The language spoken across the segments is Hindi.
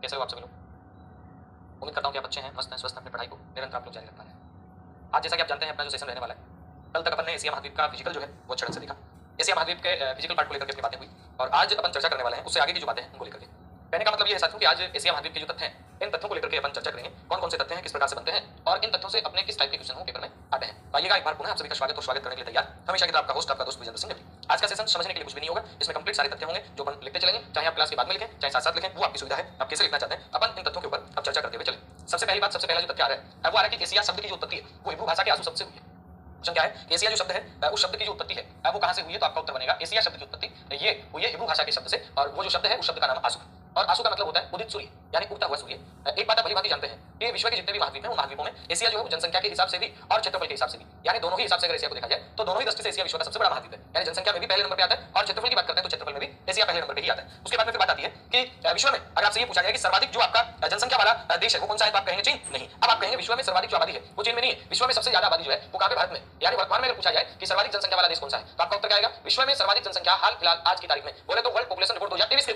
कैसे हो आप सभी लोग? उम्मीद करता हूँ कि आप अच्छे हैं, मस्त हैं, स्वस्थ हैं, अपनी पढ़ाई को निरंतर आप लोग जारी रख पा रहे हैं। आज जैसा कि आप जानते हैं अपना जो सेशन रहने वाला है, कल तक अपन ने एशिया महाद्वीप का फिजिकल जो है वो अच्छे ढंग से देखा। एशिया महाद्वीप के फिजिकल पार्ट को लेकर के अपनी बातें हुई और आज अपन चर्चा करने वाले हैं उससे आगे की जो बातें हैं उनको लेकर के। कहने का मतलब ये है साथियों कि आज एशिया महाद्वीप के जो तथ्य हैं इन तथ्यों को लेकर के अपन चर्चा करेंगे, कौन कौन से तथ्य हैं, किस प्रकार से बनते हैं और इन तथ्यों से अपने किस टाइप के क्वेश्चन पेपर में आते हैं। तो आइएगा एक बार पुनः आप सभी का स्वागत करने के लिए तैयार हमेशा की तरह आपका होस्ट आपका दोस्त विजेंद्र सिंह। आज का सेशन समझने के लिए कुछ भी नहीं होगा, इसमें कंप्लीट सारे तथ्य होंगे जो अपन लिखते चलेंगे, चाहे आप क्लास के बाद में लिखें चाहे साथ साथ लिखें, वो आपकी सुविधा है, आप कैसे लिखना चाहते हैं अपन इन तथ्यों के ऊपर अब चर्चा करते हुए चलें। सबसे पहली बात, सबसे पहला जो तथ्य आ रहा है वो आ रहा है कि एशिया शब्द की जो उत्पत्ति है वो हिब्रू भाषा के आसू शब्द से हुई है। क्वेश्चन क्या है, एशिया जो शब्द है उस शब्द की जो उत्पत्ति है वो कहां से हुई है, तो आपका उत्तर बनेगा एशिया शब्द की उत्पत्ति ये हुई है हिब्रू भाषा के शब्द से और वो जो शब्द है उस शब्द का नाम आसू और आसू का मतलब होता है उदित सूर्य यानी उगता हुआ सूर्य। एक बात आप भली भांति जानते हैं कि विश्व के जितने भी महाद्वीप हैं उन महाद्वीपों में एशिया जो है जनसंख्या के हिसाब से भी और क्षेत्रफल के हिसाब से भी यानी दोनों ही हिसाब से अगर एशिया को देखा जाए तो दोनों ही दृष्टि से एशिया विश्व का सबसे बड़ा महाद्वीप है। यानी जनसंख्या में भी पहले नंबर पे आता है और क्षेत्रफल की बात करते हैं तो क्षेत्रफल में भी एशिया पहले नंबर पे ही आता है। उसके बाद में फिर बात आती है कि विश्व में अगर आपसे ये पूछा जाए कि सर्वाधिक जो आपका जनसंख्या वाला देश है वो कौन सा है, तो आप कहेंगे चीन। नहीं, अब आप कहेंगे विश्व में सर्वाधिक जो आबादी है वो चीन में नहीं है, विश्व में सबसे ज्यादा आबादी जो है वो कहां पे, भारत में। यानी वर्तमान में अगर पूछा जाए कि सर्वाधिक जनसंख्या वाला देश कौन सा है तो आपका उत्तर क्या आएगा, विश्व में सर्वाधिक जनसंख्या हाल फिलहाल आज की तारीख में बोले तो वर्ल्ड पॉपुलेशन रिपोर्ट 2023 के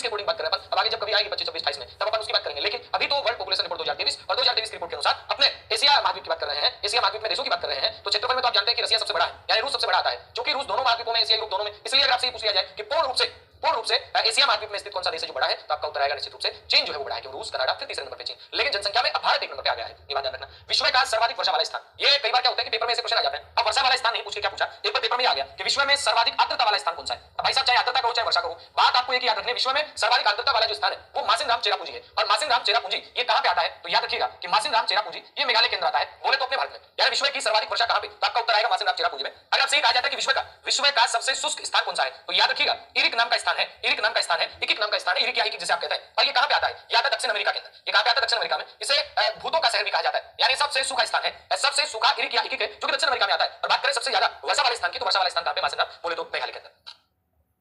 अकॉर्डिंग बात करें अपन। अब आगे जब कभी आएगी 25, 26, 28 में तब अपन उसकी बात करेंगे, लेकिन अभी तो वर्ल्ड पॉपुलेशन रिपोर्ट 2023 और 2023 की रिपोर्ट के अनुसार अपने एशिया महाद्वीप की बात कर रहे हैं, एशिया महाद्वीप में देशों की बात कर रहे हैं। तो क्षेत्रफल में तो आप जानते हैं कि रशिया सबसे बड़ा है यानी रूस सबसे बड़ा आता है, क्योंकि रूस दोनों महाद्वीपों में, एशिया यूरोप दोनों में। इसलिए अगर आपसे ये पूछ लिया जाए कि पूर्ण रूप से एशिया महाद्वीप में स्थित कौन सा देश है जो बड़ा है, तो आपका उत्तर आएगा निश्चित रूप से चीन जो है वो बड़ा है, क्योंकि रूस, कनाडा, फिर तीसरे नंबर पे चीन। लेकिन जनसंख्या में अब भारत एक नंबर पे आ गया है, ये बात ध्यान रखना। विश्व का सर्वाधिक वर्षा वाला स्थान, ये कई बार क्या होता है कि पेपर में ऐसे क्वेश्चन आ जाते हैं, अब वर्षा वाला स्थान नहीं पूछ के क्या पूछा, एक बार पेपर में आ गया कि विश्व में सर्वाधिक आर्द्रता वाला स्थान कौन सा है। अब भाई साहब चाहे आर्द्रता कहो चाहे वर्षा कहो, बात आपको एक याद रखनी है, विश्व में सर्वाधिक आर्द्रता वाला जो स्थान है वो मासिनराम चेरापूंजी है। और मासिनराम चेरापूंजी ये कहां पे आता है, तो याद रखिएगा कि मासिनराम चेरापूंजी ये मेघालय के अंदर आता है, बोले तो अपने भारत में। यानी विश्व की सर्वाधिक वर्षा कहां पे, तो आपका उत्तर आएगा मासिनराम चेरापूंजी में। अगर आपसे कहा जाता है कि विश्व का सबसे शुष्क स्थान कौन सा है, तो याद रखिएगा इरिक नाम का स्थान है, इरिक नाम का स्थान है, इकिक नाम का स्थान है, इरिक या इकिक जिसे आप कहते हैं। और ये कहां पे आता है, या तो दक्षिण अमेरिका के अंदर। ये कहां पे आता है, दक्षिण अमेरिका में। इसे भूतों का शहर भी कहा जाता है, यानी सबसे सूखा स्थान है, सबसे सूखा इरिक या इकिक है जो कि दक्षिण अमेरिका में आता है। और बात करें सबसे ज्यादा वर्षा वाले स्थान की, तो वर्षा वाला स्थान कहां पे, मासिनराम, बोले तो मेघालय के अंदर।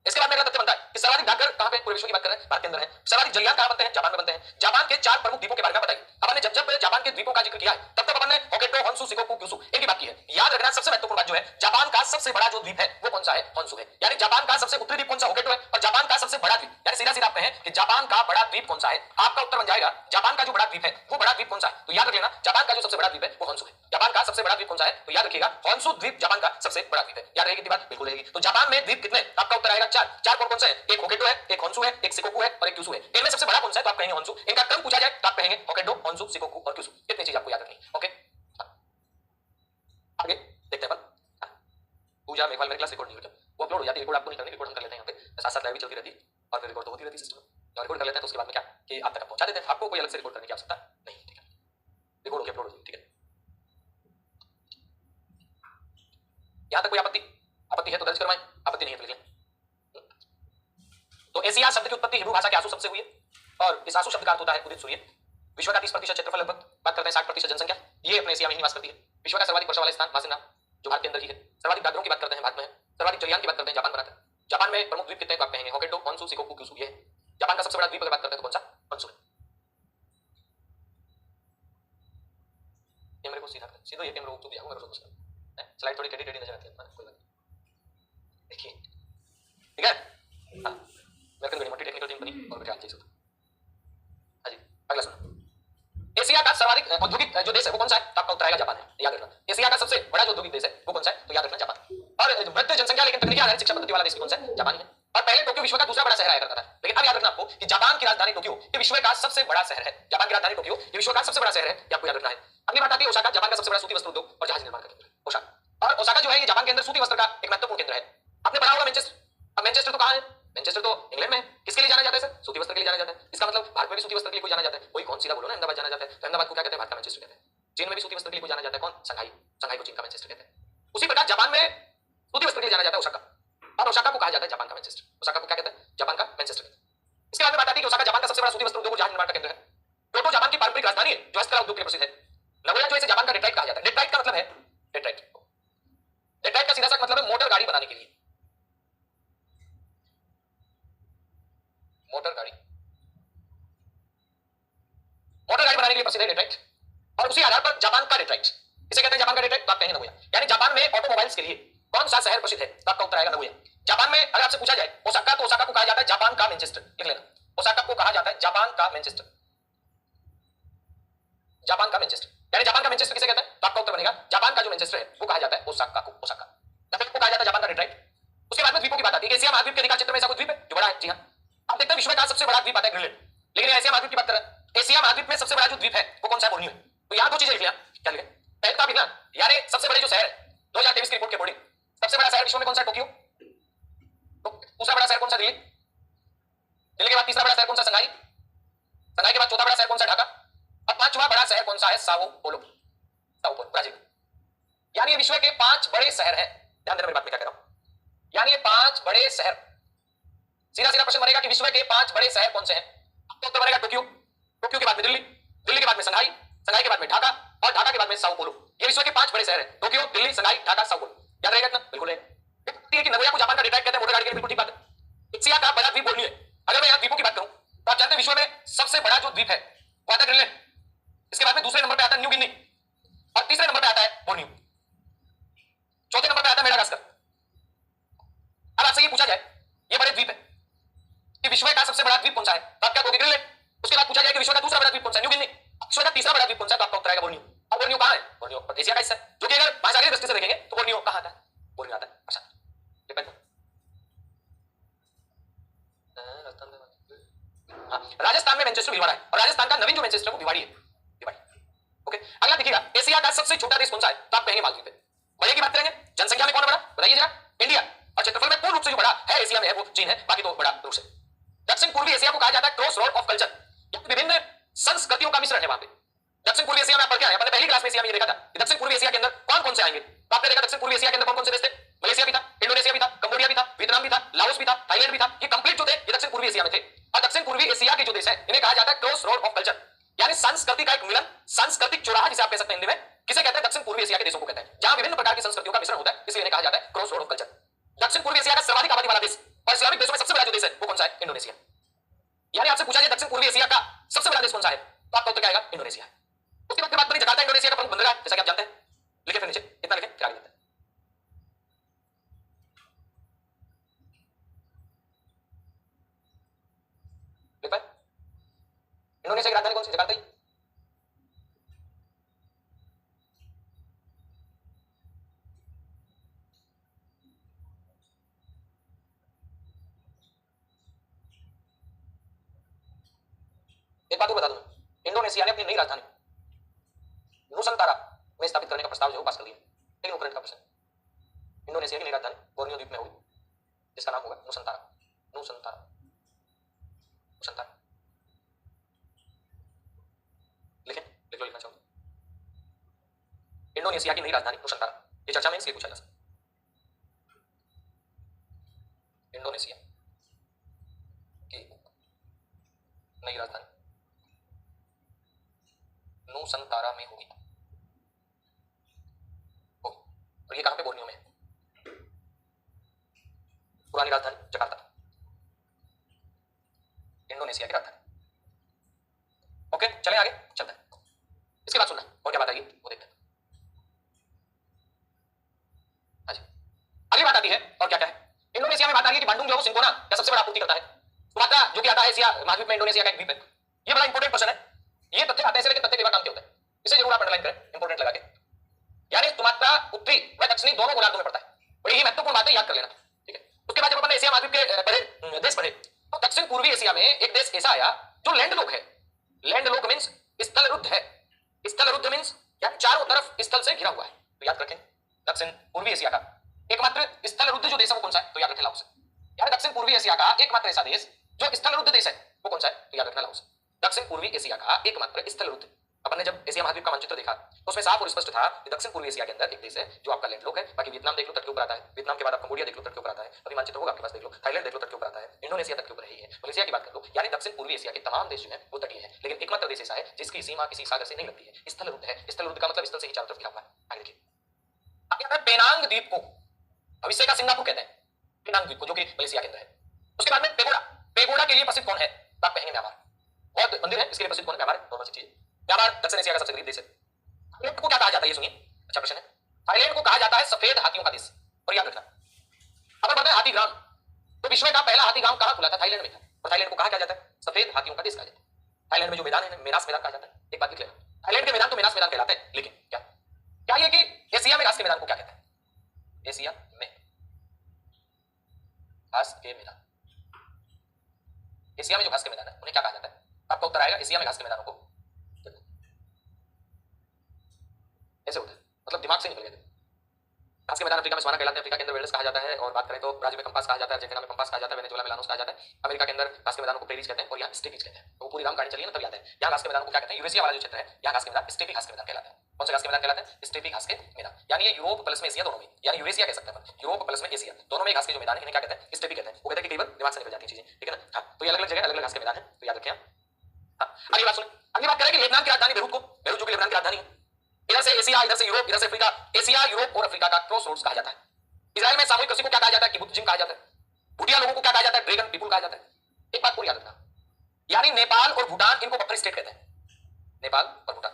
इसके बाद में अगला तथ्य बनता है कि सर्वाधिक डाकघर कहां पे, पूरे विश्व की बात कर रहे हैं, भारत के अंदर है। सर्वाधिक जलयान कहां बनते हैं, जापान में बनते हैं। जापान के 4 प्रमुख द्वीपों के बारे में बताइए। अपन ने जब जापान के द्वीपों का जिक्र किया है तब अपन ने होक्काइडो, होन्शु, शिकोकू, क्यूशु इनकी बात की है। याद रखना सबसे महत्वपूर्ण बात जो है, जापान का सबसे बड़ा जो द्वीप है वो कौन सा है, होन्शु है। यानी जापान का सबसे उत्तरी द्वीप कौन सा, होक्काइडो है। और जापान का सबसे बड़ा द्वीप, यानी सीधा आप कहें कि जापान का बड़ा द्वीप कौन सा है, आपका उत्तर बन जाएगा जापान का जो बड़ा द्वीप है वो बड़ा द्वीप कौन सा है, तो याद रख लेना जापान का जो सबसे बड़ा द्वीप है वो होन्शु है। जापान का सबसे बड़ा द्वीप कौन सा है, तो याद रखिएगा होन्शु द्वीप जापान का सबसे बड़ा द्वीप है। याद रहेगी कितनी बात, बिल्कुल रहेगी। तो जापान में द्वीप कितने, आपका उत्तर आएगा 4। 4 कौन से हैं, एक होक्काइडो है, एक होन्शु है, एक शिकोकू है और एक क्यूशु है। इनमें सबसे बड़ा कौन सा है, तो आप कहेंगे होन्शु। इनका क्रम पूछा जाए तो आप कहेंगे होक्काइडो, होन्शु, शिकोकू और क्यूशु। इतनी चीज आपको याद रखनी है। ओके, आगे देखते हैं अपन। पूजा मेघवाल मेरी क्लास रिकॉर्ड नहीं हुई, वो अपलोड हो जाती है, रिकॉर्ड आपको नहीं करनी, रिकॉर्ड हम कर लेते हैं यहाँ पे, साथ साथ लाइव भी चलती रहती है और फिर रिकॉर्ड तो होती रहती है सिस्टम में। और रिकॉर्ड कर लेते हैं तो उसके बाद में क्या कि आप तक पहुंचा देते हैं, आपको कोई अलग से रिकॉर्ड करने की आवश्यकता नहीं है। ठीक है, रिकॉर्ड होकर अपलोड हो जाएगी। ठीक है, यहां तक कोई आपत्ति है तो दर्ज करवाएं, आपत्ति नहीं है तो लिख लें। तो एशिया शब्द की उत्पत्ति हिब्रू भाषा के आसू शब्द से हुई है और इस आसू शब्द का अर्थ होता है उदित सूर्य। विश्व का 30% क्षेत्रफल, लगभग बात करते हैं 60% जनसंख्या ये अपने एशिया में ही निवास करती है। विश्व का सर्वाधिक वर्षा वाला स्थान मासिनराम जो भारत के अंदर ही है। सर्वाधिक डाकघरों की बात करते हैं, भारत में है। सर्वाधिक जलयान की बात करते हैं, जापान बनाता है। जापान में प्रमुख द्वीप कितने हैं, तो आप कहेंगे होक्काइडो, होन्शु, शिकोकू, क्यूशु ये है। जापान का सबसे बड़ा द्वीप अगर बात करते हैं तो कौन सा, होन्शु है। कैमरे को सीधा ये कैमरा ऊपर दिया हूं, मेरे को समझ है, स्लाइड थोड़ी टेढ़ी नजर आती है, कोई बात नहीं। देखिए ठीक है, हां अमेरिकन गणित टेक्निकल टीम बनी और बेटा अच्छी होता। हां जी, अगला सुनो। एशिया का सर्वाधिक औद्योगिक जो देश है वो कौन सा है, तो आपका उत्तर आएगा जापान है। याद रखना एशिया का सबसे बड़ा जो औद्योगिक देश है वो कौन सा है, तो याद रखना जापान। और बढ़ती जनसंख्या लेकिन तकनीकी आधारित शिक्षा पद्धति वाला देश कौन सा है, जापान ही है। और पहले टोक्यो विश्व का दूसरा बड़ा शहर आया करता था, लेकिन अब याद रखना आपको कि जापान की राजधानी टोक्यो ये विश्व का सबसे बड़ा शहर है। जापान की राजधानी टोक्यो ये विश्व का सबसे बड़ा शहर है, ये आपको याद रखना है। अगली बात आती है ओसाका, जापान का सबसे बड़ा सूती वस्त्र उद्योग और जहाज निर्माण का केंद्र है ओसाका। और ओसाका जो है ये जापान के अंदर सूती वस्त्र का एक महत्वपूर्ण केंद्र है। आपने पढ़ा होगा मैनचेस्टर, अब मैनचेस्टर तो कहां है, मैनचेस्टर तो इंग्लैंड में। किसके लिए जाना जाता है सर, सूती वस्त्र के लिए जाना जाता है। इसका मतलब भारत में भी सूती वस्त्र के लिए कोई जाना जाता है, कोई कौन सीधा बोलो ना, अहमदाबाद जाना जाता है, तो अहमदाबाद को क्या कहते हैं, भारत का मैनचेस्टर कहते हैं। चीन में भी सूती वस्त्र के लिए कोई जाना जाता है, कौन, शंघाई, शंघाई को चीन का मैनचेस्टर कहते हैं। उसी प्रकार जापान में सूती वस्त्र के लिए जाना जाता है ओसाका, और ओसाका को कहा जाता है जापान का मैनचेस्टर। ओसाका को क्या कहते हैं, जापान का मैनचेस्टर कहते हैं। इसके बाद में बात आती है कि ओसाका जापान का सबसे बड़ा सूती वस्त्र उद्योग और जहाज निर्माण का केंद्र है। क्योटो जापान की पारंपरिक राजधानी है जो हस्तकला उद्योग के लिए प्रसिद्ध है। नगोया जो है जापान का डेट्राइट कहा जाता है। डेट्राइट का मतलब है, डेट्राइट का सीधा सा मतलब है मोटर गाड़ी बनाने के लिए, मोटर गाड़ी बनाने के लिए प्रसिद्ध है डेट्राइट। और उसी आधार पर जापान का डेट्राइट, इसे कहते हैं जापान का डेट्राइट, तो आप कहेंगे नगोया। यानी जापान में ऑटोमोबाइल्स के लिए कौन सा शहर प्रसिद्ध है, तो आपका उत्तर आएगा नगोया। जापान में अगर आपसे पूछा जाए ओसाका, तो ओसाका को कहा जाता है जापान का मैनचेस्टर, लिख लेना। ओसाका को कहा जाता है जापान का मैनचेस्टर। जापान का मैनचेस्टर, यानी जापान का मैनचेस्टर किसे कहते हैं? तो आपका उत्तर बनेगा जापान का जो मैनचेस्टर है वो कहा जाता है ओसाका को। ओसाका को कहा जाता है जापान का डेट्रॉइट। उसके बाद में द्वीपों की बात आती है। एशिया महाद्वीप के अधिकांश क्षेत्र में ऐसा कोई द्वीप है जो बड़ा है? जी हां। आप देखते हैं विश्व का सबसे बड़ा द्वीप आता है ग्रीनलैंड, लेकिन एशिया महाद्वीप की बात करें, एशिया महाद्वीप में सबसे बड़ा जो द्वीप है वो कौन सा है? बोर्नियो है। तो यहां दो चीजें लिख लिया। क्या लिखा? पहले तो आप लिखना यानी सबसे बड़े जो शहर है 2023 की रिपोर्ट के अकॉर्डिंग सबसे बड़ा शहर विश्व में कौन सा? टोक्यो। तो दूसरा बड़ा शहर कौन सा? दिल्ली। दिल्ली के बाद तीसरा बड़ा शहर कौन सा? संघाई। संघाई के बाद चौथा बड़ा शहर कौन सा? ढाका। और पांचवा बड़ा शहर कौन सा है? Sao Paulo. Sao Paulo Brazil. यानी ये विश्व के 5 बड़े शहर हैं। ध्यान देना मेरी बात में क्या कह रहा हूं। यानी ये 5 बड़े शहर। सीधा सीधा प्रश्न बनेगा कि विश्व के 5 बड़े शहर कौन से हैं? तो उत्तर बनेगा टोक्यो। टोक्यो के बाद में दिल्ली, दिल्ली के बाद में संघाई, संघाई के बाद में ढाका और ढाका के बाद में साओ पोलो। ये विश्व के 5 बड़े शहर हैं। टोक्यो, दिल्ली, संघाई, ढाका, साओ पोलो। याद रहेगा इतना? बिल्कुल रहेगा। कि नगोया को जापान का डेट्रॉइट कहते हैं, मोटर गाड़ी के लिए बिल्कुल ठीक बात है। एशिया का बड़ा द्वीप बोर्नियो है। अगर मैं यहां द्वीपों की बात करूं तो आप जानते हैं विश्व में सबसे बड़ा जो द्वीप है वो आता है ग्रीनलैंड। इसके बाद में दूसरे नंबर पे आता है न्यू गिनी और तीसरे नंबर पे आता है बोर्नियो। चौथे नंबर पे आता है मेडागास्कर। अब आपसे ये पूछा जाए ये बड़े द्वीप है कि विश्व का सबसे बड़ा द्वीप कौन सा है? तो आप क्या कहोगे? ग्रीनलैंड। उसके बाद पूछा जाए कि विश्व का दूसरा बड़ा द्वीप कौन सा है? New Guinea. विश्व का तीसरा बड़ा द्वीप कौन सा है? तो आपका उत्तर आएगा बोर्नियो। और बोर्नियो कहां है? बोर्नियो एशिया का हिस्सा है, जो कि अगर महासागरीय दृष्टि से देखेंगे तो बोर्नियो कहां आता है? बोर्नियो आता है प्रशांत। राजस्थान में मैनचेस्टर भिलवाड़ा है और राजस्थान का नवीन जो मैनचेस्टर वो भिवाड़ी है। भिवाड़ी। ओके, अगला देखिएगा एशिया का सबसे छोटा देश कौन सा है? तो आप कहेंगे मालदीव है। बड़े की बात करेंगे, जनसंख्या में कौन है बड़ा? बताइए जरा। इंडिया। और क्षेत्रफल में पूर्ण रूप से जो बड़ा है एशिया में है वो चीन है, बाकी तो बड़ा रूस है। दक्षिण पूर्वी एशिया को कहा जाता है क्रॉस रोड ऑफ कल्चर, विभिन्न संस्कृतियों का मिश्रण है वहां पे। दक्षिण पूर्वी एशिया में आप पढ़ के आए, अपने पहली क्लास में एशिया में ये देखा था कि दक्षिण पूर्वी एशिया के अंदर कौन कौन से आएंगे। तो आपने देखा दक्षिण पूर्वी एशिया के अंदर कौन कौन से देश थे? मलेशिया भी था, इंडोनेशिया भी था, कंबोडिया भी था, वियतनाम भी था, लाओस भी था, थाईलैंड भी था। ये कंप्लीट जो थे ये दक्षिण पूर्वी एशिया में थे। और दक्षिण पूर्वी एशिया के जो देश है इन्हें कहा जाता है क्रॉस रोड ऑफ कल्चर, यानी संस्कृति का एक मिलन, सांस्कृतिक चौराहा जिसे आप कह सकते हैं हिंदी में। किसे कहते हैं? दक्षिण पूर्वी एशिया के देशों को कहते हैं, जहां विभिन्न प्रकार की संस्कृतियों का मिश्रण होता है, इसलिए इन्हें कहा जाता है क्रॉस रोड ऑफ कल्चर। दक्षिण पूर्वी एशिया का सर्वाधिक आबादी वाला देश और इस्लामिक देशों में सबसे बड़ा जो देश है वो कौन सा है? इंडोनेशिया। यानी आपसे पूछा जाए दक्षिण पूर्वी एशिया का सबसे बड़ा देश कौन सा है तो आपका उत्तर क्या आएगा? इंडोनेशिया। उसके बाद बात करें जकार्ता इंडोनेशिया का प्रमुख बंदरगाह, जैसा कि आप जानते हैं। लिखे फिर नीचे, इतना लिखे फिर आगे देखते हैं। लिख पाए? इंडोनेशिया की राजधानी कौन सी? जकार्ता ही। एक बात बता दूं, इंडोनेशिया ने अपनी नई राजधानी नुसंतारा में स्थापित करने का प्रस्ताव जो पास कर लिया, लेकिन वो करंट का प्रश्न। इंडोनेशिया की नई राजधानी बोर्नियो द्वीप में होगी, जिसका नाम होगा नुसंतारा। Nusantara, Nusantara. लिखें, लिख लो, लिखना चाहूंगा। इंडोनेशिया की नई राजधानी नुसंतारा। ये चर्चा में इसलिए पूछा जा सकता है। इंडोनेशिया की नई राजधानी नुसंतारा में होगी। और ये कहां पे? बोर्नियो में। पुरानी राजधानी जकार्ता, इंडोनेशिया की राजधानी। ओके, चले आगे चलते हैं। इसके बाद सुनना और क्या बात आई वो देखते हैं। हाँ जी, अगली बात आती है और क्या क्या है? इंडोनेशिया में बात आ रही है कि बांडुंग जो है वो सिंकोना का सबसे बड़ा आपूर्ति करता है। सुमात्रा जो कि आता है एशिया महाद्वीप में, इंडोनेशिया का एक द्वीप है। ये बड़ा इंपॉर्टेंट क्वेश्चन है। ये तथ्य आते हैं लेकिन तथ्य केवल काम के होता है, इसे जरूर आप अंडरलाइन करें इंपॉर्टेंट लगा के। यानी सुमात्रा उत्तरी व दक्षिणी दोनों गोलार्धों में पड़ता है और यही महत्वपूर्ण बात है, याद कर लेना। ठीक है, उसके बाद जब अपन एशिया महाद्वीप के पढ़े देश पढ़े तो दक्षिण पूर्वी एशिया में एक देश ऐसा आया जो लैंडलॉक है। लैंडलॉक मींस स्थलरुद्ध है। स्थलरुद्ध मींस यानी चारों तरफ स्थल से घिरा हुआ है। तो याद रखें दक्षिण पूर्वी एशिया का एकमात्र स्थलरुद्ध जो देश है वो कौन सा है? तो याद रखें लाओस। यानी दक्षिण पूर्वी एशिया का एकमात्र ऐसा देश जो स्थलरुद्ध देश है वो कौन सा है? तो याद रखना लाओस। दक्षिण पूर्वी एशिया का एकमात्र स्थलरुद्ध। अपन ने जब एशिया महाद्वीप का मानचित्र देखा तो उसमें साफ और स्पष्ट था कि दक्षिण पूर्वी एशिया के अंदर एक देश है जो आपका लैंडलॉक है। बाकी वियतनाम देख लो तट के ऊपर आता है, वियतनाम के बाद आप कंबोडिया देख लो तट के ऊपर आता है, अभी मानचित्र होगा आपके पास, देख लो थाईलैंड देख लो तट के ऊपर आता है, इंडोनेशिया तट के ऊपर है, मलेशिया की बात कर लो। यानी दक्षिण पूर्वी एशिया के तमाम देश जो है वो तटीय है, लेकिन एकमात्र देश ऐसा है जिसकी सीमा किसी सागर से नहीं लगती है, स्थलरुद्ध है। स्थलरुद्ध का मतलब स्थल से ही चारों तरफ घिरा हुआ है। आगे देखिए, आगे आता है पेनांग द्वीप को भविष्य का सिंगापुर कहते हैं, पेनांग द्वीप को जो कि मलेशिया के अंदर है। उसके बाद में पेगोडा। पेगोडा के लिए प्रसिद्ध कौन है? तो आप कहेंगे म्यांमार। बौद्ध मंदिर है, इसके लिए प्रसिद्ध कौन है? म्यांमार। नॉर्मल सी चीज। म्यांमार दक्षिण एशिया का सबसे गरीब देश है। थाईलैंड को क्या कहा जाता है? ये सुनिए, अच्छा प्रश्न है। थाईलैंड को कहा जाता है सफेद हाथियों का देश। और याद रखना, अपन पढ़ते हैं हाथी ग्राम, तो विश्व का पहला हाथी ग्राम कहां खुला था? थाईलैंड में था। और थाईलैंड को कहा क्या जाता है? सफेद हाथियों का देश कहा जाता है। थाईलैंड में जो मैदान है मेनास मैदान कहा जाता है। एक बात लिख लेना, थाईलैंड के मैदान तो मेनास मैदान कहलाते हैं, लेकिन क्या क्या ये कि एशिया में घास के मैदान को क्या कहते हैं? एशिया में घास के मैदान, एशिया में जो घास के मैदान है उन्हें क्या कहा जाता है? आपका उत्तर आएगा एशिया में घास के मैदानों को ऐसे होता है, मतलब दिमाग से निकल गया। घास के मैदान अफ्रीका में सवाना कहलाते हैं, अफ्रीका के अंदर वेल्स कहा जाता है, और बात करें तो ब्राजील में पंपास कहा जाता है, अर्जेंटीना में पंपास कहा जाता है, वेनेजुएला में लानोस कहा जाता है। अमेरिका के अंदर घास के मैदानों को प्रेरीज कहते हैं और यहाँ स्टेपीज कहते हैं। तो पूरी राम कहानी चलिए ना तब याद है। यहाँ घास के मैदान को क्या कहते हैं? यूरेशिया वाला जो क्षेत्र है यहाँ घास के मैदान स्टेपी घास के मैदान कहलाते हैं। कौन से घास के मैदान कहलाते हैं? स्टेपी घास के मैदान, यानी ये यूरोप प्लस में एशिया दोनों में, यानी यूरेशिया कह सकते हैं, यूरोप प्लस में एशिया दोनों में घास के जो मैदान है इन्हें क्या कहते हैं? स्टेपी कहते हैं। वो कहते हैं कि कई बार दिमाग से निकल जाती है चीजें, ठीक है ना। हाँ, तो ये अलग अलग जगह अलग अलग घास के मैदान है, तो याद रखें। हाँ, अगली बात सुनिए, अगली बात करें कि लेबनान की राजधानी बेरूत को, बेरूत जो कि लेबनान की राजधानी है, इधर से एशिया इधर से यूरोप इधर से अफ्रीका, एशिया यूरोप और अफ्रीका का क्रॉस रोड्स कहा जाता है। इजराइल में सामूहिक कृषि को क्या कहा जाता है? किबुत्ज जिम कहा जाता है। भूटिया लोगों को क्या कहा जाता है? ड्रैगन पीपुल कहा जाता है। एक बात पूरी याद रखना, यानी नेपाल और भूटान इनको बफर स्टेट कहते हैं। नेपाल और भूटान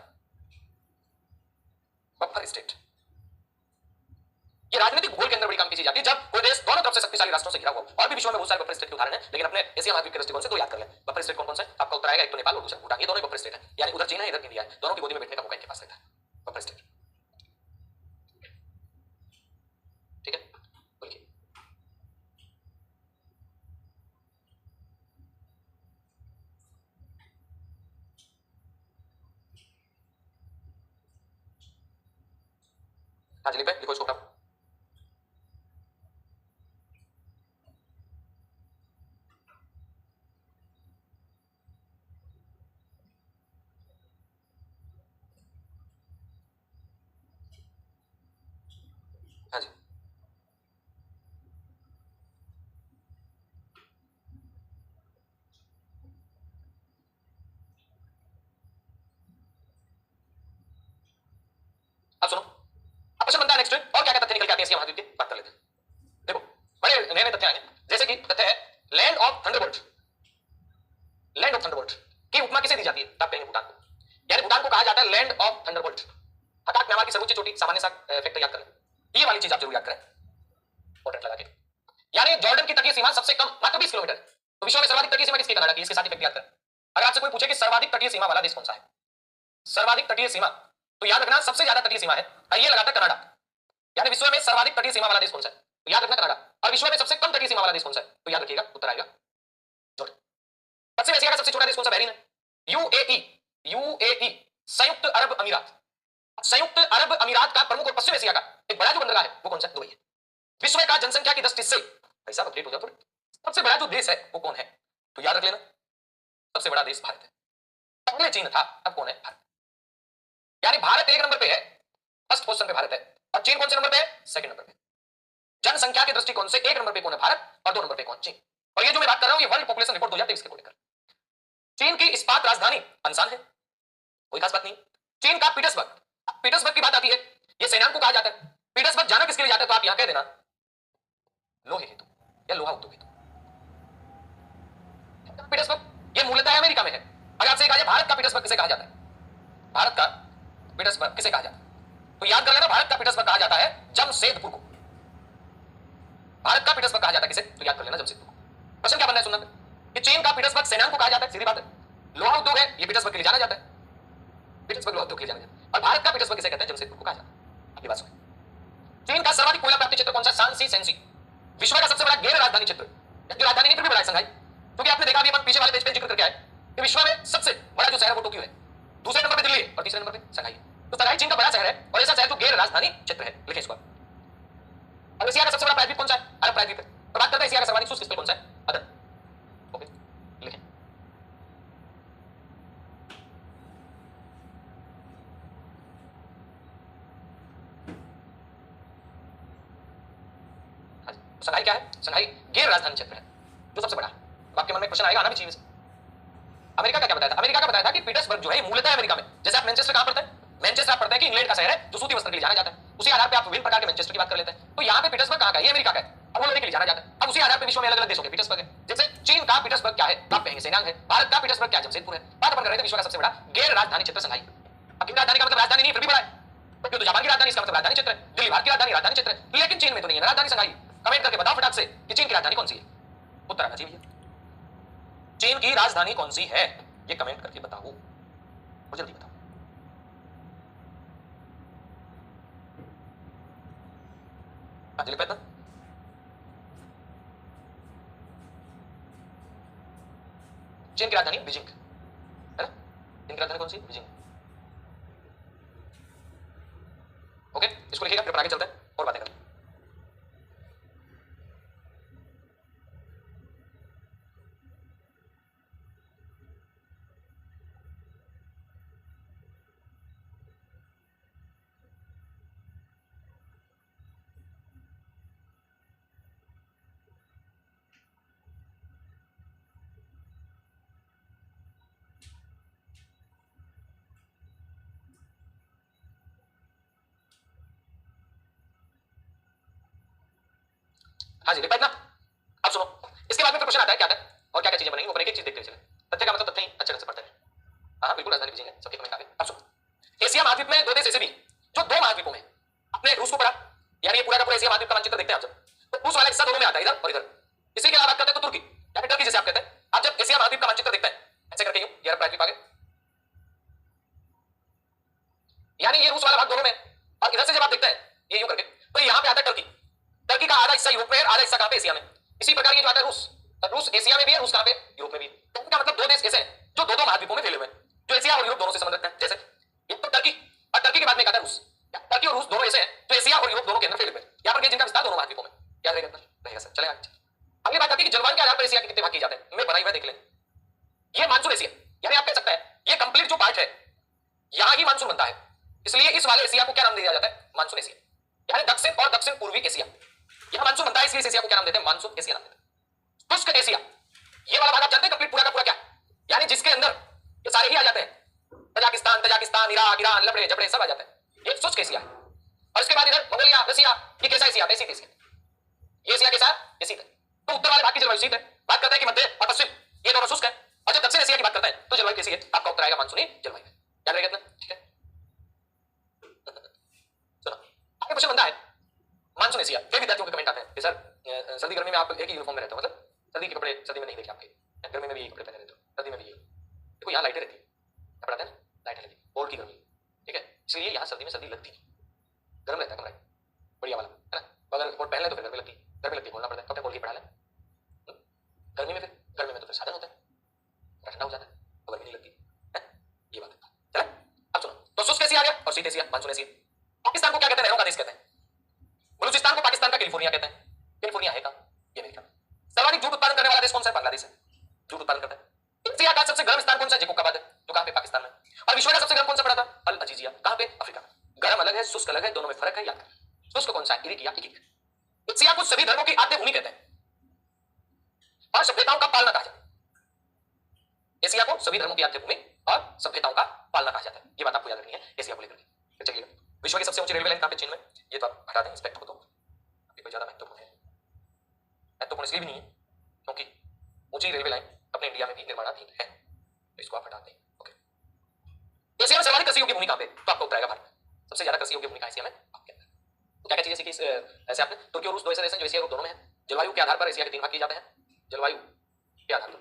बफर स्टेट, ये राजनीतिक भूगोल के अंदर बड़ी काम की चीज आती है जब कोई देश दोनों तरफ से शक्तिशाली राष्ट्रों से घिरा हुआ। और भी विश्व में बहुत सारे बफर स्टेट के उदाहरण हैं, लेकिन अपने एशिया महाद्वीप के दृष्टिकोण से तो याद कर लें बफर स्टेट कौन कौन से। आपका उत्तर आएगा एक तो नेपाल और दूसरा भूटान, ये दोनों बफर स्टेट है, यानी उधर चीन है इधर इंडिया है, दोनों की गोदी में बैठने का मौका इनके पास रहता है। बफर स्टेट, ठीक है, बोलिए। हाँ जलीब है, लिखो इसको फटाफट। हाँ जी, अब सुनो, अब क्वेश्चन बनता है नेक्स्ट, और क्या क्या तथ्य निकल के आते हैं एशिया महाद्वीप के, बात कर लेते हैं। देखो बड़े नए नए तथ्य आएंगे, जैसे कि तथ्य है land of Thunderbolt. Land of Thunderbolt की उपमा किसे दी जाती है? तब कहेंगे भूटान को, यानी भूटान को कहा जाता है लैंड ऑफ थंडरबोल्ट। हठात म्यांमार की सर्वोच्च चोटी, सामान्य सा फैक्टर याद करें, ये वाली चीज आप जरूर याद करें, इंपॉर्टेंट लगा के। यानी जॉर्डन की तटीय सीमा सबसे कम मात्र 20 किलोमीटर, तो विश्व में सर्वाधिक तटीय सीमा किसकी? कनाडा की, इसके साथ इफेक्ट याद करें। अगर आपसे कोई पूछे कि सर्वाधिक तटीय सीमा वाला देश कौन सा है, सर्वाधिक तटीय सीमा, तो याद रखना सबसे ज्यादा तटीय सीमा है ये लगाता है कनाडा, यानी विश्व में सर्वाधिक तटीय सीमा वाला देश कौन सा है? तो याद रखना कनाडा। और विश्व में सबसे कम तटीय सीमा वाला देश कौन सा है? तो याद रखिएगा उत्तर आएगा जॉर्डन। पश्चिम एशिया का सबसे छोटा देश कौन सा? बहरीन है। यूएई, यूएई संयुक्त अरब अमीरात, संयुक्त अरब अमीरात का प्रमुख और पश्चिम एशिया का एक बड़ा जो बंदरगाह है वो कौन सा? दुबई है। विश्व का जनसंख्या की दृष्टि से, ऐसा अपडेट हो जाओ थोड़े, सबसे बड़ा जो देश है वो कौन है? तो याद रख लेना सबसे बड़ा देश भारत है। पहले चीन था, अब कौन है? भारत। यानी भारत एक नंबर पे है, फर्स्ट पोजीशन पे भारत है, और चीन कौन से नंबर पे है? सेकंड नंबर पे। जनसंख्या के दृष्टिकोण से एक नंबर पे कौन है? भारत, और दो नंबर पे कौन? चीन। और ये जो मैं बात कर रहा हूं ये वर्ल्ड पॉपुलेशन रिपोर्ट 2023 के लेकर। चीन की इस्पात राजधानी अनसान है, कोई खास बात नहीं। चीन का पीटर्सबर्ग, पीटर्सबर्ग की बात आती है, ये सेनान को कहा जाता है। पीटर्सबर्ग जाना किसके लिए जाता है? तो आप यहां कह देना लोहे हेतु या लोहा उद्योग हेतु। पीटर्सबर्ग ये मूलतः अमेरिका में है। अगर आपसे कहा जाए भारत का पीटर्सबर्ग किसे कहा जाता है? भारत का पीटर्सबर्ग किसे कहा जाता है? तो याद कर लेना भारत का पीटर्सबर्ग कहा जाता है जमशेदपुर को। भारत का पीटर्सबर्ग कहा जाता है किसे? तो याद कर लेना जमशेदपुर को। क्वेश्चन क्या बनना है सुनना कि चीन का पीटर्सबर्ग सेनान को कहा जाता है, सीधी बात है। लोहा उद्योग है, ये पीटर्सबर्ग के लिए जाना जाता है, पीटर्सबर्ग लोहा उद्योग के लिए जाना जाता है। और भारत का पीटर्सबर्ग किसे कहते हैं? जमशेदपुर को कहा जाता है। अगली बात सुनिए, चीन का सर्वाधिक कोयला प्राप्ति क्षेत्र कौन सा? Shanxi sensi. विश्व का सबसे बड़ा गैर राजधानी क्षेत्र, जो राजधानी नहीं फिर भी बड़ा है संघाई, क्योंकि आपने देखा अभी अपन पीछे वाले पेज पे जिक्र करके आए कि विश्व में सबसे बड़ा जो शहर है वो टोक्यो है, दूसरे नंबर पे दिल्ली है और तीसरे नंबर पे शंघाई। तो शंघाई चीन का बड़ा शहर है और ऐसा शहर जो गैर राजधानी क्षेत्र है, लिखें इसको। और एशिया का सबसे बड़ा प्रायद्वीप कौन सा है? अरब प्रायद्वीप है। और बात करते हैं एशिया का सर्वाधिक शुष्क स्थल कौन सा है? अदन। ओके लिखें। शंघाई क्या है? शंघाई गैर राजधानी क्षेत्र है जो सबसे बड़ा है। अब आपके मन में क्वेश्चन आएगा, आना भी चाहिए। अमेरिका का क्या बताया था? अमेरिका का बताया था कि पीटर्सबर्ग जो है मूलतः अमेरिका में, जैसे आप मैनचेस्टर कहां पढ़ते हैं? मैनचेस्टर आप पढ़ते हैं कि इंग्लैंड का शहर है जो सूती वस्त्र के लिए जाना जाता है, उसी आधार पे आप विभिन्न प्रकार के मैनचेस्टर की बात कर लेते हैं। तो यहाँ पे पीटर्सबर्ग कहां का है? ये अमेरिका का है, अब वो लेने के लिए जाना जाता है। अब उसी आधार पे विश्व में अलग अलग देशों के पीटर्सबर्ग है। जैसे चीन का पीटर्सबर्ग क्या है? आप कहेंगे सेनांग है। भारत का पीटर्सबर्ग क्या? जमशेदपुर है। बात अपन कर रहे थे विश्व का सबसे बड़ा गैर राजधानी क्षेत्र शंघाई। अब किन राजधानी का मतलब राजधानी नहीं फिर भी बड़ा है, तो जापान की राजधानी इसका मतलब राजधानी क्षेत्र है, दिल्ली भारत की राजधानी राजधानी क्षेत्र है, लेकिन चीन में तो नहीं है राजधानी शंघाई। कमेंट करके बताओ फटाक से कि चीन की राजधानी कौन सी है? उत्तर आना चाहिए। चीन की राजधानी कौन सी है? ये कमेंट करके बताओ और जल्दी बताओ। हाँ लिख पाता। चीन की राजधानी बीजिंग है ना? चीन की राजधानी कौन सी? बीजिंग। ओके, इसको लिखिएगा, फिर आगे चलते हैं और बातें करें। हाँ जी लिख पाए ना? अब सुनो, इसके बाद में फिर क्वेश्चन आता है क्या है और क्या क्या चीजें बनेंगी, वो एक एक चीज देखते चले। तथ्य का मतलब तथ्य ही अच्छे ढंग से पढ़ते हैं। हाँ बिल्कुल, राजधानी बीजिंग है, सबके कमेंट आ गए। अब सुनो, एशिया महाद्वीप में दो देश ऐसे भी जो दो महाद्वीपों में, अपने रूस को पढ़ा, यानी ये पूरा का पूरा एशिया महाद्वीप का मानचित्र देखते हैं आप जब, तो रूस वाला हिस्सा दोनों में आता है, इधर और इधर। इसी के अलावा बात करते हैं तो तुर्की यानी टर्की जैसे आप कहते हैं। आप जब एशिया महाद्वीप का मानचित्र देखते हैं ऐसे करके यूं, ये प्रायद्वीप आ गए, यानी ये रूस वाला भाग दोनों में, और इधर से जब आप देखते हैं ये यूं करके, तो यहाँ पे आता है टर्की। टर्की का आधा हिस्सा यूरोप में है, आधा हिस्सा कहां पे? एशिया में। इसी प्रकार ये जो आता है रूस, रूस एशिया में भी है, रूस कहां पे? यूरोप में भी। तो इसका मतलब दो देश ऐसे हैं जो दो दो महाद्वीपों में फैले हुए हैं, जो एशिया और यूरोप दोनों से संबंध रखते हैं। जैसे एक तो टर्की, और टर्की के बाद में आता है रूस। टर्की और रूस दोनों ऐसे हैं जो एशिया और यूरोप दोनों के अंदर फैले हुए हैं, यहाँ पर जिनका विस्तार दोनों महाद्वीपों में। याद रहेगा सर, चलेगा। अगली बात आती है कि जलवायु के आधार पर एशिया के कितने भाग किए जाते हैं। मैं बनाई हुआ देख लें, ये मानसून एशिया, यानी आप कह सकते हैं ये कंप्लीट जो पार्ट है यहां ही मानसून बनता है, इसलिए इस वाले एशिया को क्या नाम दिया जाता है? मानसून एशिया, यानी दक्षिण और दक्षिण पूर्वी एशिया, यहां मानसून बनता है, इसलिए इस एशिया को क्या नाम देते हैं? मानसून एशिया नाम देते हैं। शुष्क एशिया, ये वाला भाग आप जानते हैं कंप्लीट पूरा का पूरा क्या, यानी जिसके अंदर ये सारे ही आ जाते हैं, तजाकिस्तान, इराक, ईरान, लबड़े जबड़े सब आ जाते हैं, ये शुष्क एशिया है। और इसके बाद इधर मंगोलिया, रसिया, ये कैसा एशिया? शीत एशिया। ये एशिया कैसा? ये शीत है। तो उत्तर वाले भाग की जलवायु शीत है। बात करते हैं कि मध्य और पश्चिम ये दोनों शुष्क है, और जब दक्षिण एशिया की बात करते हैं तो जलवायु कैसी है? आपका उत्तर आएगा मानसूनी जलवायु। याद रहेगा इतना? ठीक है, सुनो आगे क्वेश्चन बनता है मानसून एशिया। कई विद्यार्थियों के कमेंट आते हैं कि सर सर्दी गर्मी में आप एक ही यूनिफॉर्म में रहते हो, मतलब सर्दी के कपड़े सर्दी में नहीं देखे आपके, गर्मी में भी यही कपड़े पहने रहते हो, सर्दी में भी यही। देखो यहाँ लाइटें रहती है, क्या पढ़ाते हैं? लाइटें रहती है, बोर्ड की गर्मी, ठीक है, इसलिए यहाँ सर्दी में सर्दी लगती है, गर्म रहता है कमरा बढ़िया वाला, है ना। तो अगर कोट पहन ले तो फिर गर्मी लगती है, गर्मी लगती है बोलना पड़ता है, तो अपने बोल के पढ़ा लें। गर्मी में फिर गर्मी में तो फिर साधन होता है, ठंडा हो जाता है, तो गर्मी नहीं लगती है, ये बात है। चले अब सुनो, तो शुष्क एशिया आ गया और शीत एशिया, मानसून एशिया। पाकिस्तान को क्या कहते हैं? नहरों का देश कहते हैं। बलूचिस्तान को पाकिस्तान का कैलिफोर्निया कहते हैं। कैलिफोर्निया है कहां? ये अमेरिका। सर्वाधिक जूट उत्पादन करने वाला देश कौन सा है? बांग्लादेश है, जूट उत्पादन करता है। एशिया का सबसे गर्म स्थान कौन सा है? जेकोबाबाद है, जो कहां पे? पाकिस्तान में। और विश्व का सबसे गर्म कौन सा पड़ा था? अल अजीजिया, कहां पे? अफ्रीका में। गर्म अलग है, शुष्क अलग है, दोनों में फर्क है, याद करें। शुष्क कौन सा है? इरिक या इकिक। एशिया को सभी धर्मों की आद्य भूमि कहते हैं और सभ्यताओं का पालना कहा जाता है। एशिया को सभी धर्मों की आद्य भूमि और सभ्यताओं का पालना कहा जाता है, ये बात आपको याद रखनी है एशिया को लेकर के। चलिए, विश्व की सबसे ऊंची रेलवे लाइन कहां पे? चीन में। ये तो आप हटा दें, इंस्पेक्ट को तो अभी कोई ज्यादा महत्वपूर्ण है, महत्वपूर्ण इसलिए भी नहीं है क्योंकि ऊंची रेलवे लाइन अपने इंडिया में भी निर्माणाधीन है, तो इसको आप हटा दें। ओके, एशिया में सर्वाधिक कृषि योग्य भूमि कहां पे? तो आपको उत्तर आएगा भारत में। सबसे ज्यादा कृषि योग्य भूमि कहां एशिया में? आपके अंदर। तो क्या क्या चीजें सीखी ऐसे आपने? तुर्की और रूस दो ऐसे देश हैं जो एशिया और दोनों में है। जलवायु के आधार पर एशिया के तीन भाग किए जाते हैं, जलवायु के आधार पर,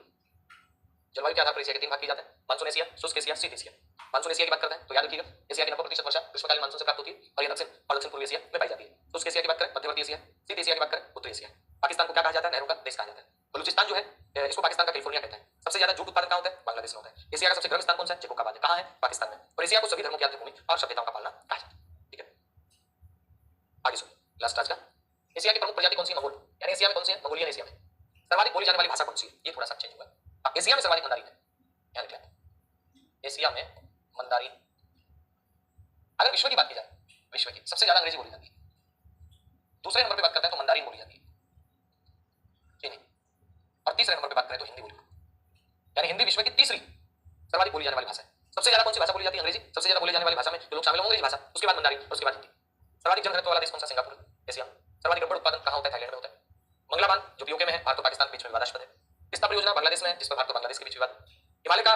जलवायु के आधार पर एशिया के तीन भाग किए जाते हैं, मानसून एशिया, शुष्क एशिया, शीत एशिया। मानसून एशिया की बात करते हैं तो याद रखिएगा एशिया की 90% वर्षा ग्रीष्मकालीन मानसून से प्राप्त होती है और ये दक्षिण और दक्षिण पूर्वी एशिया में पाई जाती है। शुष्क एशिया की बात करें मध्यवर्ती एशिया, शीत एशिया की बात करें उत्तरी एशिया। पाकिस्तान को क्या कहा जाता है? नहरों का देश कहा जाता है। बलूचिस्तान जो है इसको पाकिस्तान का कैलिफोर्निया कहते हैं। सबसे ज्यादा जूट उत्पादन कहां होता है? बांग्लादेश में होता है। एशिया का सबसे गर्म स्थान कौन सा है? जेकोबाबाद, कहां है? पाकिस्तान में। और एशिया को सभी धर्मों की आद्य भूमि और सभ्यताओं का पालना कहा जाता है। ठीक है, आगे सुनिए लास्ट आज का। एशिया की प्रमुख प्रजाति कौन सी? मंगोल, यानी एशिया में कौन सी है? मंगोलियन एशिया में। सर्वाधिक बोली जाने वाली भाषा कौन सी है? ये थोड़ा सा चेंज हुआ है, एशिया में सर्वाधिक मंदारिन है, याद रखिए एशिया में मंदारिन। अगर विश्व की बात की जाए, विश्व की सबसे ज्यादा अंग्रेजी बोली जाती है, दूसरे नंबर पे बात करते हैं तो मंदारिन बोली जाती है, चीनी, और तीसरे नंबर पे बात करें तो हिंदी बोली, यानी हिंदी विश्व की तीसरी सर्वाधिक बोली जाने वाली भाषा है। सबसे ज्यादा कौन सी भाषा बोली जाती है? अंग्रेजी। सबसे ज्यादा बोली जाने वाली भाषा में जो लोग शामिल होंगे अंग्रेजी भाषा, उसके बाद मंदारिन, उसके बाद हिंदी। सर्वाधिक जनघनत्व वाला देश कौन सा? सिंगापुर, एशिया में। सर्वाधिक रबड़ उत्पादन कहां होता है? थाईलैंड में होता है। मंगलाबान जो पीओके में है, भारत और पाकिस्तान के बीच में विवादास्पद है। तिस्ता परियोजना बांग्लादेश में है, जिस पर भारत और बांग्लादेश के बीच विवाद। हिमालय का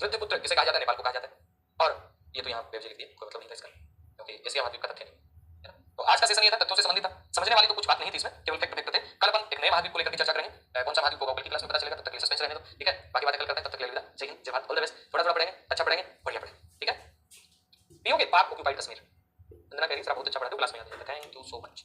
वृद्ध पुत्र किसे कहा जाता है? नेपाल को कहा जाता है। और ये तो यहाँ वेब लिख दिए, कोई मतलब नहीं था इसका क्योंकि एशिया महाद्वीप का तथ्य नहीं है ना। तो आज का सेशन ये था, तथ्यों से संबंधित था, समझने वाली तो कुछ बात नहीं थी इसमें, केवल फैक्ट फैक्ट थे। कल अपन एक नए महाद्वीप को लेकर के चर्चा करेंगे, कौन सा महाद्वीप होगा कल की क्लास में पता चलेगा, तब तक के लिए सस्पेंस रहने दो, ठीक है। बाकी बातें कल करते हैं, तब तक के लिए अलविदा, जय हिंद, जय भारत, ऑल द बेस्ट। थोड़ा थोड़ा पढ़ेंगे, अच्छा पढ़ेंगे, बढ़िया पढ़ेंगे, ठीक है। पीओके पाक ऑक्यूपाइड कश्मीर, वंदना कह रही सर बहुत अच्छा पढ़ा दो, क्लास में याद है, थैंक यू सो मच।